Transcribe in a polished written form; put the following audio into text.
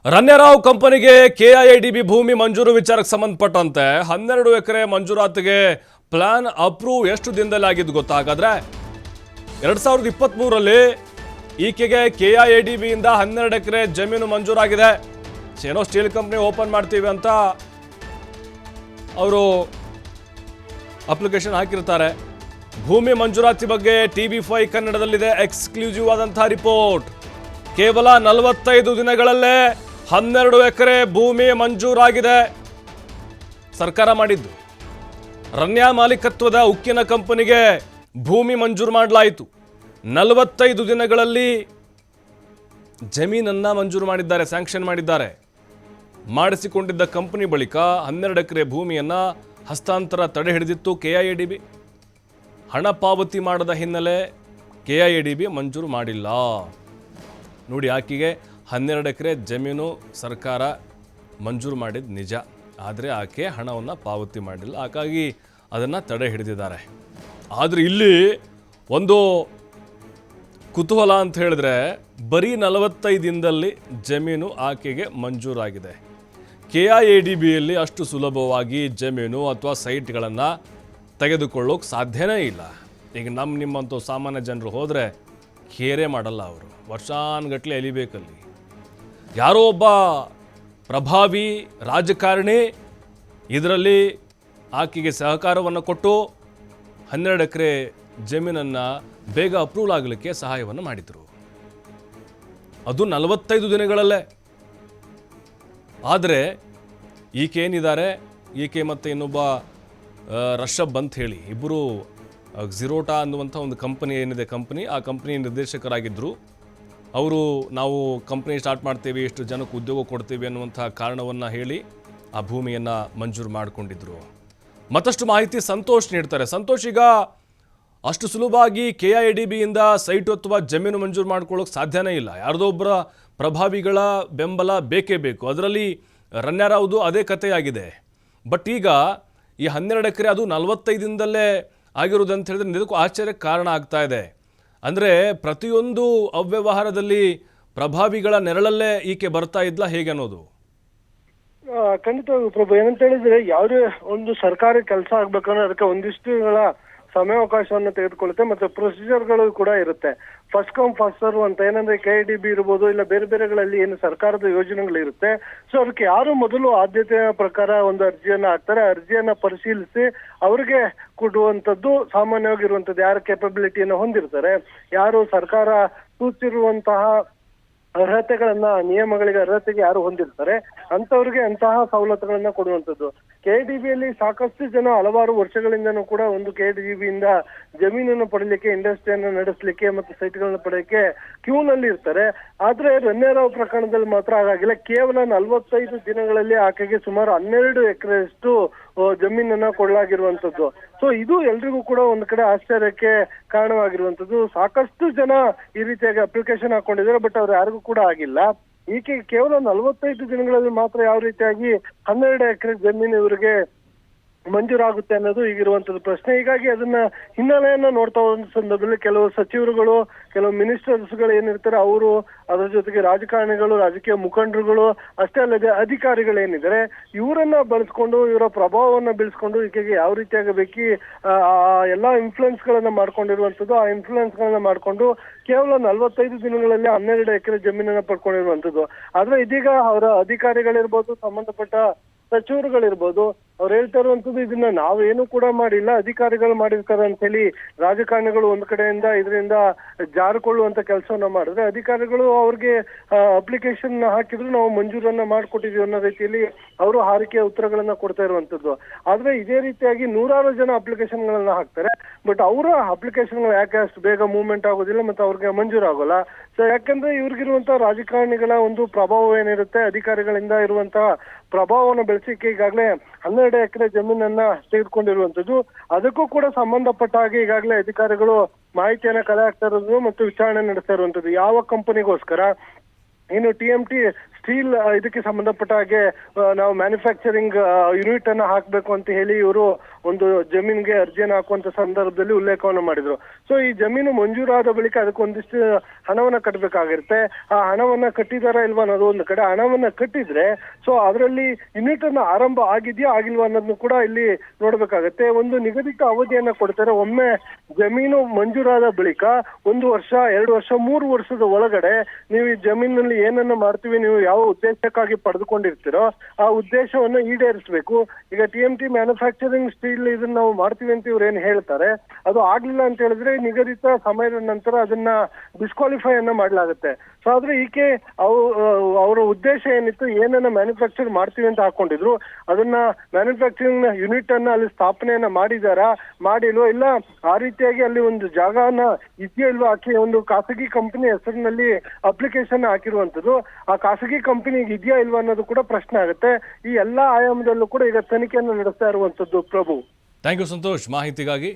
ರನ್ಯರಾವ್ ಕಂಪನಿಗೆ ಕೆಐಎಡಿಬಿ ಭೂಮಿ ಮಂಜೂರು ವಿಚಾರಕ್ಕೆ ಸಂಬಂಧಪಟ್ಟಂತೆ 12 ಎಕರೆ ಮಂಜೂರಾತಿಗೆ ಪ್ಲಾನ್ ಅಪ್ರೂವ್ ಎಷ್ಟು ದಿನದಲ್ಲಿ ಆಗಿದ್ದು ಗೊತ್ತಾಗಾದ್ರೆ 2023ರಲ್ಲಿ ಈಕೆಗೆ ಕೆಐಎಡಿಬಿ ಇಂದ 12 ಎಕರೆ ಜಮೀನು ಮಂಜೂರಾಗಿದೆ. ಏನೋ ಸ್ಟೀಲ್ ಕಂಪನಿ ಓಪನ್ ಮಾಡ್ತೀವಿ ಅಂತ ಅವರು ಅಪ್ಲಿಕೇಶನ್ ಹಾಕಿರ್ತಾರೆ. ಭೂಮಿ ಮಂಜೂರಾತಿ ಬಗ್ಗೆ TV5 ಕನ್ನಡದಲ್ಲಿದೆ ಎಕ್ಸ್ಕ್ಲೂಸಿವ್ ಆದಂತಹ ರಿಪೋರ್ಟ್. ಕೇವಲ 45 ದಿನಗಳಲ್ಲೇ 12 ಎಕರೆ ಭೂಮಿ ಮಂಜೂರಾಗಿದೆ. ಸರ್ಕಾರ ಮಾಡಿದ್ದು ರನ್ಯಾ ಮಾಲೀಕತ್ವದ ಉಕ್ಕಿನ ಕಂಪನಿಗೆ ಭೂಮಿ ಮಂಜೂರು ಮಾಡಲಾಯಿತು. 45 ದಿನಗಳಲ್ಲಿ ಜಮೀನನ್ನ ಮಂಜೂರು ಮಾಡಿದ್ದಾರೆ, ಸ್ಯಾಂಕ್ಷನ್ ಮಾಡಿದ್ದಾರೆ. ಮಾಡಿಸಿಕೊಂಡಿದ್ದ ಕಂಪನಿ ಬಳಿಕ 12 ಎಕರೆ ಭೂಮಿಯನ್ನ ಹಸ್ತಾಂತರ ತಡೆ ಹಿಡಿದಿತ್ತು ಕೆಐಎಡಿಬಿ. ಹಣ ಪಾವತಿ ಮಾಡದ ಹಿನ್ನೆಲೆ ಕೆಐಎಡಿಬಿ ಮಂಜೂರು ಮಾಡಿಲ್ಲ. ನೋಡಿ, ಆಕೆಗೆ 12 ಎಕರೆ ಜಮೀನು ಸರ್ಕಾರ ಮಂಜೂರು ಮಾಡಿದ ನಿಜ, ಆದರೆ ಆಕೆ ಹಣವನ್ನು ಪಾವತಿ ಮಾಡಿಲ್ಲ, ಹಾಗಾಗಿ ಅದನ್ನು ತಡೆ ಹಿಡಿದಿದ್ದಾರೆ. ಆದರೆ ಇಲ್ಲಿ ಒಂದು ಕುತೂಹಲ ಅಂತ ಹೇಳಿದ್ರೆ, ಬರೀ 45 ದಿನದಲ್ಲಿ ಜಮೀನು ಆಕೆಗೆ ಮಂಜೂರಾಗಿದೆ. ಕೆಐಎಡಿಬಿಯಲ್ಲಿ ಅಷ್ಟು ಸುಲಭವಾಗಿ ಜಮೀನು ಅಥವಾ ಸೈಟ್ಗಳನ್ನು ತೆಗೆದುಕೊಳ್ಳೋಕೆ ಸಾಧ್ಯನೇ ಇಲ್ಲ. ಈಗ ನಿಮ್ಮಂಥ ಸಾಮಾನ್ಯ ಜನರು ಹೋದರೆ ಕೇರೆ ಮಾಡಲ್ಲ, ಅವರು ವರ್ಷಾನುಗಟ್ಟಲೆ ಎಲಿಬೇಕಲ್ಲಿ. ಯಾರೋ ಒಬ್ಬ ಪ್ರಭಾವಿ ರಾಜಕಾರಣಿ ಇದರಲ್ಲಿ ಆಕೆಗೆ ಸಹಕಾರವನ್ನು ಕೊಟ್ಟು 12 ಎಕರೆ ಜಮೀನನ್ನು ಬೇಗ ಅಪ್ರೂವಲ್ ಆಗಲಿಕ್ಕೆ ಸಹಾಯವನ್ನು ಮಾಡಿದರು. ಅದು 45 ದಿನಗಳಲ್ಲೇ. ಆದರೆ ಈಕೆ ಏನಿದ್ದಾರೆ, ಈಕೆ ಮತ್ತು ಇನ್ನೊಬ್ಬ ರಷಬ್ ಅಂತ ಹೇಳಿ ಇಬ್ಬರು ಝಿರೋಟಾ ಅನ್ನುವಂಥ ಒಂದು ಕಂಪನಿ ಏನಿದೆ, ಆ ಕಂಪನಿ ನಿರ್ದೇಶಕರಾಗಿದ್ದರು. ಅವರು ನಾವು ಕಂಪ್ನಿ ಸ್ಟಾರ್ಟ್ ಮಾಡ್ತೀವಿ, ಎಷ್ಟು ಜನಕ್ಕೆ ಉದ್ಯೋಗ ಕೊಡ್ತೀವಿ ಅನ್ನುವಂಥ ಕಾರಣವನ್ನು ಹೇಳಿ ಆ ಭೂಮಿಯನ್ನು ಮಂಜೂರು ಮಾಡಿಕೊಂಡಿದ್ದರು. ಮತ್ತಷ್ಟು ಮಾಹಿತಿ ಸಂತೋಷ್ ನೀಡ್ತಾರೆ. ಸಂತೋಷ್, ಈಗ ಅಷ್ಟು ಸುಲಭವಾಗಿ ಕೆಐಎಡಿಬಿಯಿಂದ ಸೈಟು ಅಥವಾ ಜಮೀನು ಮಂಜೂರು ಮಾಡ್ಕೊಳ್ಳೋಕೆ ಸಾಧ್ಯನೇ ಇಲ್ಲ. ಯಾರ್ದೋ ಒಬ್ಬರ ಪ್ರಭಾವಿಗಳ ಬೆಂಬಲ ಬೇಕೇ ಬೇಕು. ಅದರಲ್ಲಿ ರನ್ಯಾರಾವ್ದು ಅದೇ ಕಥೆಯಾಗಿದೆ. ಬಟ್ ಈಗ ಈ 12 ಎಕರೆ ಅದು 45 ದಿನದಲ್ಲೇ ಆಗಿರೋದು ಅಂತ ಹೇಳಿದ್ರೆ ಇದಕ್ಕೂ ಆಶ್ಚರ್ಯಕ್ಕೆ ಕಾರಣ ಆಗ್ತಾ ಇದೆ. ಅಂದರೆ ಪ್ರತಿಯೊಂದು ಅವ್ಯವಹಾರದಲ್ಲಿ ಪ್ರಭಾವಿಗಳ ನೆರಳಲ್ಲೇ ಈಕೆ ಬರ್ತಾ ಇದ್ಲ ಹೇಗೆ ಅನ್ನೋದು? ಖಂಡಿತ ಪ್ರಭು, ಏನಂತ ಹೇಳಿದ್ರೆ ಯಾವುದೇ ಒಂದು ಸರ್ಕಾರಿ ಕೆಲಸ ಆಗ್ಬೇಕಂದ್ರೆ ಅದಕ್ಕೆ ಒಂದಿಷ್ಟುಗಳ ಸಮಯಾವಕಾಶವನ್ನು ತೆಗೆದುಕೊಳ್ಳುತ್ತೆ, ಮತ್ತೆ ಪ್ರೊಸೀಜರ್ಗಳು ಕೂಡ ಇರುತ್ತೆ. ಫಸ್ಟ್ ಕಮ್ ಫಸ್ಟ್ ಸರ್ವ್ ಅಂತ ಏನಂದ್ರೆ ಕೆಐಎಡಿಬಿ ಇರ್ಬೋದು, ಇಲ್ಲ ಬೇರೆ ಬೇರೆಗಳಲ್ಲಿ ಏನು ಸರ್ಕಾರದ ಯೋಜನೆಗಳಿರುತ್ತೆ. ಸೊ ಅದಕ್ಕೆ ಯಾರು ಮೊದಲು ಆದ್ಯತೆಯ ಪ್ರಕಾರ ಒಂದು ಅರ್ಜಿಯನ್ನ ಹಾಕ್ತಾರೆ, ಅರ್ಜಿಯನ್ನ ಪರಿಶೀಲಿಸಿ ಅವರಿಗೆ ಕೊಡುವಂಥದ್ದು ಸಾಮಾನ್ಯವಾಗಿರುವಂಥದ್ದು. ಯಾರ ಕೆಪಬಿಲಿಟಿಯನ್ನು ಹೊಂದಿರ್ತಾರೆ, ಯಾರು ಸರ್ಕಾರ ಸೂಚಿಸಿರುವಂತಹ ಅರ್ಹತೆಗಳನ್ನ, ನಿಯಮಗಳಿಗೆ ಅರ್ಹತೆಗೆ ಯಾರು ಹೊಂದಿರ್ತಾರೆ ಅಂತವ್ರಿಗೆ ಅಂತಹ ಸವಲತ್ತುಗಳನ್ನ ಕೊಡುವಂಥದ್ದು. ಕೆಐಎಡಿಬಿಯಲ್ಲಿ ಸಾಕಷ್ಟು ಜನ ಹಲವಾರು ವರ್ಷಗಳಿಂದನೂ ಕೂಡ ಒಂದು ಕೆಐಎಡಿಬಿಯಿಂದ ಜಮೀನನ್ನು ಪಡೆಯಲಿಕ್ಕೆ, ಇಂಡಸ್ಟ್ರಿಯನ್ನು ನಡೆಸಲಿಕ್ಕೆ ಮತ್ತು ಸೈಟ್ಗಳನ್ನ ಪಡೆಯಕ್ಕೆ ಕ್ಯೂನಲ್ಲಿ ಇರ್ತಾರೆ. ಆದ್ರೆ ರನ್ಯಾರಾವ್ ಪ್ರಕರಣದಲ್ಲಿ ಮಾತ್ರ ಹಾಗಾಗಿಲ್ಲ. ಕೇವಲ 45 ದಿನಗಳಲ್ಲಿ ಆಕೆಗೆ ಸುಮಾರು 12 ಎಕರೆಯಷ್ಟು ಜಮೀನನ್ನ ಕೊಡಲಾಗಿರುವಂತದ್ದು. ಸೊ ಇದು ಎಲ್ರಿಗೂ ಕೂಡ ಒಂದು ಕಡೆ ಆಶ್ಚರ್ಯಕ್ಕೆ ಕಾರಣವಾಗಿರುವಂತದ್ದು. ಸಾಕಷ್ಟು ಜನ ಈ ರೀತಿಯಾಗಿ ಅಪ್ಲಿಕೇಶನ್ ಹಾಕೊಂಡಿದ್ದಾರೆ, ಬಟ್ ಅವ್ರು ಯಾರಿಗೂ ಕೂಡ ಆಗಿಲ್ಲ. ಈಕೆ ಕೇವಲ 45 ದಿನಗಳಲ್ಲಿ ಮಾತ್ರ ಯಾವ ರೀತಿಯಾಗಿ 12 ಎಕರೆ ಜಮೀನು ಇವರಿಗೆ ಮಂಜೂರಾಗುತ್ತೆ ಅನ್ನೋದು ಈಗಿರುವಂತದ್ದು ಪ್ರಶ್ನೆ. ಹೀಗಾಗಿ ಅದನ್ನ ಹಿನ್ನೆಲೆಯನ್ನ ನೋಡ್ತಾ ಹೋದ ಸಂದರ್ಭದಲ್ಲಿ ಕೆಲವು ಸಚಿವರುಗಳು, ಕೆಲವು ಮಿನಿಸ್ಟರ್ಸ್ಗಳು ಏನಿರ್ತಾರೆ ಅವರು, ಅದರ ಜೊತೆಗೆ ರಾಜಕಾರಣಿಗಳು, ರಾಜಕೀಯ ಮುಖಂಡರುಗಳು, ಅಷ್ಟೇ ಅಲ್ಲದೆ ಅಧಿಕಾರಿಗಳೇನಿದ್ದಾರೆ ಇವರನ್ನ ಬಳಸ್ಕೊಂಡು, ಇವರ ಪ್ರಭಾವವನ್ನ ಬೆಳೆಸ್ಕೊಂಡು ಈಕೆಗೆ ಯಾವ ರೀತಿಯಾಗಿ ಬೇಕಿ ಎಲ್ಲಾ ಇನ್ಫ್ಲುಯೆನ್ಸ್ ಗಳನ್ನ ಮಾಡ್ಕೊಂಡಿರುವಂತದ್ದು. ಆ ಇನ್ಫ್ಲುಯೆನ್ಸ್ ಗಳನ್ನ ಮಾಡ್ಕೊಂಡು ಕೇವಲ 45 ದಿನಗಳಲ್ಲಿ 12 ಎಕರೆ ಜಮೀನನ್ನ ಪಡ್ಕೊಂಡಿರುವಂತದ್ದು. ಆದ್ರೆ ಇದೀಗ ಅವರ ಅಧಿಕಾರಿಗಳಿರ್ಬೋದು, ಸಂಬಂಧಪಟ್ಟ ಸಚಿವರುಗಳಿರ್ಬೋದು, ಅವ್ರು ಹೇಳ್ತಾ ಇರುವಂತದ್ದು ಇದನ್ನ ನಾವೇನು ಕೂಡ ಮಾಡಿಲ್ಲ, ಅಧಿಕಾರಿಗಳು ಮಾಡಿರ್ತಾರೆ ಅಂತ ಹೇಳಿ ರಾಜಕಾರಣಿಗಳು ಒಂದ್ ಕಡೆಯಿಂದ ಇದರಿಂದ ಜಾರಿಕೊಳ್ಳುವಂತ ಕೆಲಸವನ್ನ ಮಾಡಿದ್ರೆ, ಅಧಿಕಾರಿಗಳು ಅವ್ರಿಗೆ ಅಪ್ಲಿಕೇಶನ್ ಹಾಕಿದ್ರು ನಾವು ಮಂಜೂರನ್ನ ಮಾಡ್ಕೊಟ್ಟಿದೀವಿ ಅನ್ನೋ ರೀತಿಯಲ್ಲಿ ಅವರು ಹಾರಿಕೆಯ ಉತ್ತರಗಳನ್ನ ಕೊಡ್ತಾ ಇರುವಂತದ್ದು. ಆದ್ರೆ ಇದೇ ರೀತಿಯಾಗಿ ನೂರಾರು ಜನ ಅಪ್ಲಿಕೇಶನ್ ಗಳನ್ನ ಹಾಕ್ತಾರೆ, ಬಟ್ ಅವರ ಅಪ್ಲಿಕೇಶನ್ ಗಳು ಯಾಕೆ ಅಷ್ಟು ಬೇಗ ಮೂವ್ಮೆಂಟ್ ಆಗೋದಿಲ್ಲ ಮತ್ತೆ ಅವ್ರಿಗೆ ಮಂಜೂರಾಗೋಲ್ಲ? ಸೊ ಯಾಕಂದ್ರೆ ಇವ್ರಿಗಿರುವಂತಹ ರಾಜಕಾರಣಿಗಳ ಒಂದು ಪ್ರಭಾವ ಏನಿರುತ್ತೆ, ಅಧಿಕಾರಿಗಳಿಂದ ಇರುವಂತಹ ಪ್ರಭಾವವನ್ನು ಬೆಳೆಸಿಕೆ ಈಗಾಗಲೇ 12 ಎಕರೆ ಜಮೀನನ್ನ ತೆಗೆದುಕೊಂಡಿರುವಂತದ್ದು. ಅದಕ್ಕೂ ಕೂಡ ಸಂಬಂಧಪಟ್ಟ ಹಾಗೆ ಈಗಾಗಲೇ ಅಧಿಕಾರಿಗಳು ಮಾಹಿತಿಯನ್ನ ಕಲೆ ಹಾಕ್ತಾ ಇರೋದು ಮತ್ತು ವಿಚಾರಣೆ ನಡೆಸ್ತಾ ಇರುವಂತದ್ದು. ಯಾವ ಕಂಪನಿಗೋಸ್ಕರ ಏನು TMT ಸ್ಟೀಲ್ ಇದಕ್ಕೆ ಸಂಬಂಧಪಟ್ಟ ಹಾಗೆ ನಾವು ಮ್ಯಾನುಫ್ಯಾಕ್ಚರಿಂಗ್ ಯೂನಿಟ್ ಅನ್ನ ಹಾಕ್ಬೇಕು ಅಂತ ಹೇಳಿ ಇವರು ಒಂದು ಜಮೀನಿಗೆ ಅರ್ಜಿಯನ್ನು ಹಾಕುವಂತ ಸಂದರ್ಭದಲ್ಲಿ ಉಲ್ಲೇಖವನ್ನು ಮಾಡಿದ್ರು. ಸೊ ಈ ಜಮೀನು ಮಂಜೂರಾದ ಬಳಿಕ ಅದಕ್ಕೆ ಒಂದಿಷ್ಟು ಹಣವನ್ನ ಕಟ್ಟಬೇಕಾಗಿರುತ್ತೆ. ಆ ಹಣವನ್ನ ಕಟ್ಟಿದಾರ ಇಲ್ವಾ ಅನ್ನೋದು ಒಂದು ಕಡೆ. ಹಣವನ್ನ ಕಟ್ಟಿದ್ರೆ ಸೊ ಅದರಲ್ಲಿ ಯೂನಿಟ್ ಅನ್ನ ಆರಂಭ ಆಗಿದೆಯಾ ಆಗಿಲ್ವಾ ಅನ್ನೋದನ್ನು ಕೂಡ ಇಲ್ಲಿ ನೋಡ್ಬೇಕಾಗತ್ತೆ. ಒಂದು ನಿಗದಿತ ಅವಧಿಯನ್ನ ಕೊಡ್ತಾರೆ. ಒಮ್ಮೆ ಜಮೀನು ಮಂಜೂರಾದ ಬಳಿಕ 1 ವರ್ಷ 2 ವರ್ಷ 3 ವರ್ಷದ ಒಳಗಡೆ ನೀವು ಈ ಜಮೀನಲ್ಲಿ ಏನನ್ನ ಮಾಡ್ತೀವಿ, ನೀವು ಯಾವ ಉದ್ದೇಶಕ್ಕಾಗಿ ಪಡೆದುಕೊಂಡಿರ್ತೀರೋ ಆ ಉದ್ದೇಶವನ್ನು ಈಡೇರಿಸಬೇಕು. ಈಗ TMT ಮ್ಯಾನುಫ್ಯಾಕ್ಚರಿಂಗ್ ಸ್ಟೀಲ್ ಇದನ್ನ ನಾವು ಮಾಡ್ತೀವಿ ಅಂತ ಇವ್ರು ಏನ್ ಹೇಳ್ತಾರೆ, ಅದು ಆಗ್ಲಿಲ್ಲ ಅಂತ ಹೇಳಿದ್ರೆ ನಿಗದಿತ ಸಮಯದ ನಂತರ ಅದನ್ನ ಡಿಸ್ಕ್ವಾಲಿಫೈ ಅನ್ನ ಮಾಡ್ಲಾಗುತ್ತೆ. ಸೊ ಆದ್ರೆ ಈಕೆ ಅವರ ಉದ್ದೇಶ ಏನಿತ್ತು, ಏನನ್ನ ಮ್ಯಾನುಫ್ಯಾಕ್ಚರ್ ಮಾಡ್ತೀವಿ ಅಂತ ಹಾಕೊಂಡಿದ್ರು, ಅದನ್ನ ಮ್ಯಾನುಫ್ಯಾಕ್ಚರಿಂಗ್ ಯೂನಿಟ್ ಅನ್ನ ಅಲ್ಲಿ ಸ್ಥಾಪನೆಯನ್ನ ಮಾಡಿದಾರಾ ಮಾಡಿಲ್ವೋ, ಇಲ್ಲ ಆ ರೀತಿಯಾಗಿ ಅಲ್ಲಿ ಒಂದು ಜಾಗನ ಇದೆಯೋ ಇಲ್ವೋ, ಆಕೆ ಒಂದು ಖಾಸಗಿ ಕಂಪನಿ ಹೆಸರಿನಲ್ಲಿ ಅಪ್ಲಿಕೇಶನ್ ಹಾಕಿರುವಂತದ್ದು, ಆ ಖಾಸಗಿ ಕಂಪನಿಗೆ ಇದೆಯಾ ಇಲ್ವಾ ಅನ್ನೋದು ಕೂಡ ಪ್ರಶ್ನೆ ಆಗುತ್ತೆ. ಈ ಎಲ್ಲಾ ಆಯಾಮದಲ್ಲೂ ಕೂಡ ಈಗ ತನಿಖೆಯನ್ನು ನಡೆಸ್ತಾ ಇರುವಂತದ್ದು. ಪ್ರಭು, ಥ್ಯಾಂಕ್ ಯು ಸಂತೋಷ್ ಮಾಹಿತಿಗಾಗಿ.